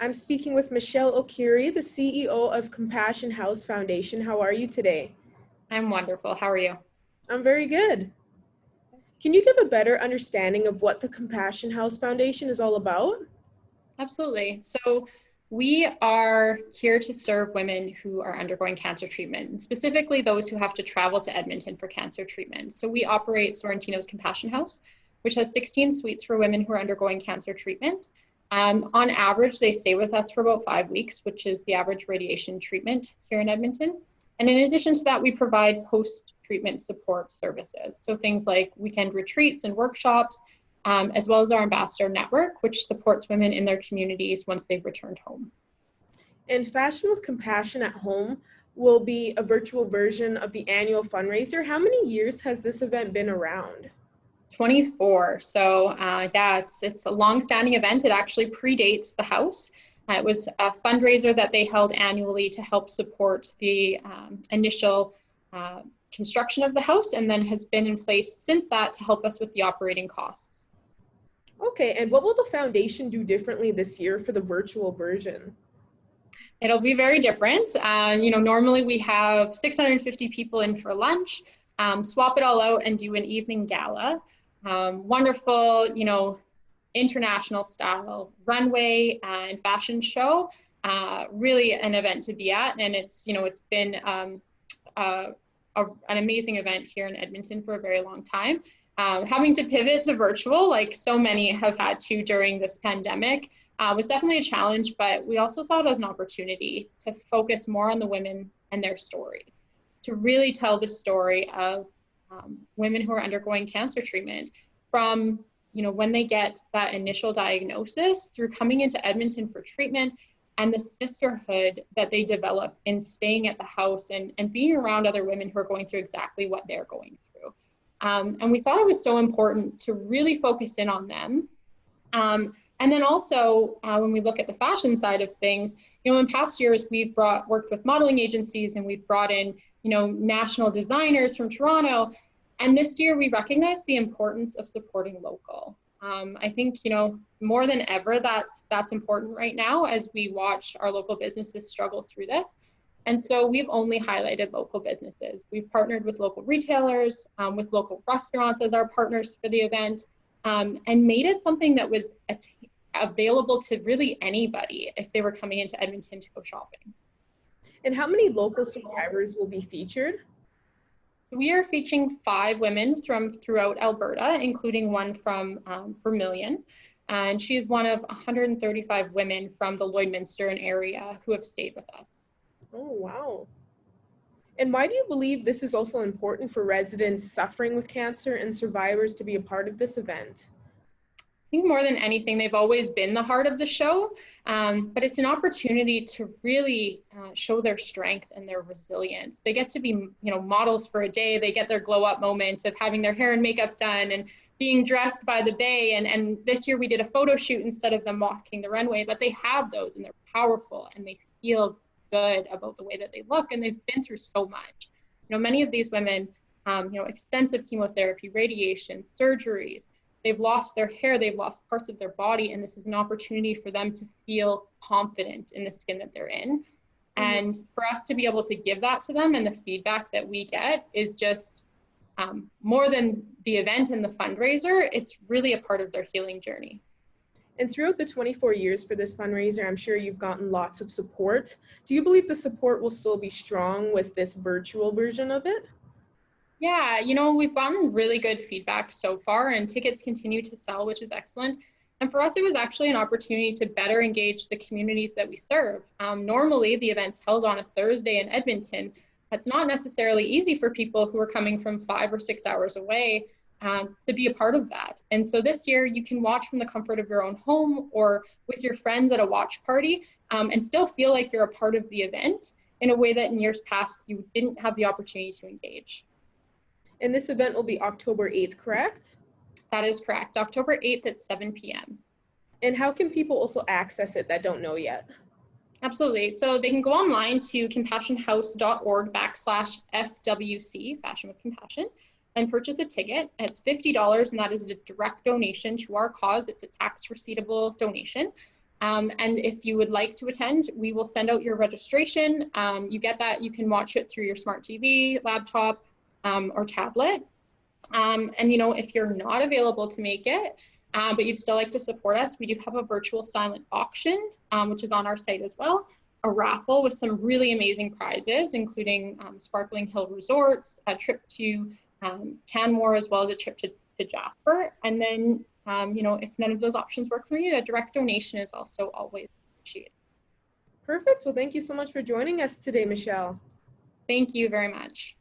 I'm speaking with Michelle Okere, the CEO of Compassion House Foundation. How are you today? I'm wonderful. How are you? I'm very good. Can you give a better understanding of what the Compassion House Foundation is all about? Absolutely. So we are here to serve women who are undergoing cancer treatment, and specifically those who have to travel to Edmonton for cancer treatment. So we operate Sorrentino's Compassion House, which has 16 suites for women who are undergoing cancer treatment. On average, they stay with us for about 5 weeks, which is the average radiation treatment here in Edmonton. And in addition to that, we provide post-treatment support services. So things like weekend retreats and workshops, as well as our ambassador network, which supports women in their communities once they've returned home. And Fashion with Compassion at Home will be a virtual version of the annual fundraiser. How many years has this event been around? 24. So yeah, it's a long-standing event. It actually predates the house. It was a fundraiser that they held annually to help support the initial construction of the house, and then has been in place since that to help us with the operating costs. Okay, and what will the foundation do differently this year for the virtual version? It'll be very different. Normally we have 650 people in for lunch, swap it all out and do an evening gala. Wonderful, international style runway and fashion show. Really an event to be at, and it's been an amazing event here in Edmonton for a very long time. Having to pivot to virtual, like so many have had to during this pandemic, was definitely a challenge, but we also saw it as an opportunity to focus more on the women and their stories, to really tell the story of women who are undergoing cancer treatment from when they get that initial diagnosis through coming into Edmonton for treatment, and the sisterhood that they develop in staying at the house and being around other women who are going through exactly what they're going through. And we thought it was so important to really focus in on them. And then also, when we look at the fashion side of things, in past years, we've worked with modeling agencies, and we've brought in, national designers from Toronto. And this year, we recognized the importance of supporting local. I think, more than ever, that's important right now as we watch our local businesses struggle through this. And so we've only highlighted local businesses. We've partnered with local retailers, with local restaurants as our partners for the event, and made it something that was available to really anybody if they were coming into Edmonton to go shopping. And how many local survivors will be featured? So we are featuring 5 women from throughout Alberta, including one from Vermilion. And she is one of 135 women from the Lloydminster area who have stayed with us. Oh, wow. And why do you believe this is also important for residents suffering with cancer and survivors to be a part of this event? I think more than anything, they've always been the heart of the show, but it's an opportunity to really show their strength and their resilience. They get to be, models for a day. They get their glow up moment of having their hair and makeup done and being dressed by the bay. And this year we did a photo shoot instead of them walking the runway, but they have those and they're powerful and they feel good about the way that they look, and they've been through so much. Many of these women, extensive chemotherapy, radiation, surgeries, they've lost their hair, they've lost parts of their body, and this is an opportunity for them to feel confident in the skin that they're in. And for us to be able to give that to them, and the feedback that we get is just more than the event and the fundraiser, it's really a part of their healing journey. And throughout the 24 years for this fundraiser, I'm sure you've gotten lots of support. Do you believe the support will still be strong with this virtual version of it? Yeah, we've gotten really good feedback so far, and tickets continue to sell, which is excellent. And for us, it was actually an opportunity to better engage the communities that we serve. Normally, the event's held on a Thursday in Edmonton. That's not necessarily easy for people who are coming from 5 or 6 hours away to be a part of that. And so this year, you can watch from the comfort of your own home or with your friends at a watch party, and still feel like you're a part of the event in a way that in years past, you didn't have the opportunity to engage. And this event will be October 8th, correct? That is correct. October 8th at 7 p.m. And how can people also access it that don't know yet? Absolutely. So they can go online to compassionhouse.org/FWC, Fashion with Compassion, and purchase a ticket. It's $50, and that is a direct donation to our cause. It's a tax receivable donation. And if you would like to attend, we will send out your registration. You get that, you can watch it through your smart TV, laptop, or tablet. And you know, if you're not available to make it, but you'd still like to support us, we do have a virtual silent auction, which is on our site as well, a raffle with some really amazing prizes, including Sparkling Hill Resorts, a trip to Canmore, as well as a trip to Jasper. And then, you know, if none of those options work for you, a direct donation is also always appreciated. Perfect. Well, thank you so much for joining us today, Michelle. Thank you very much.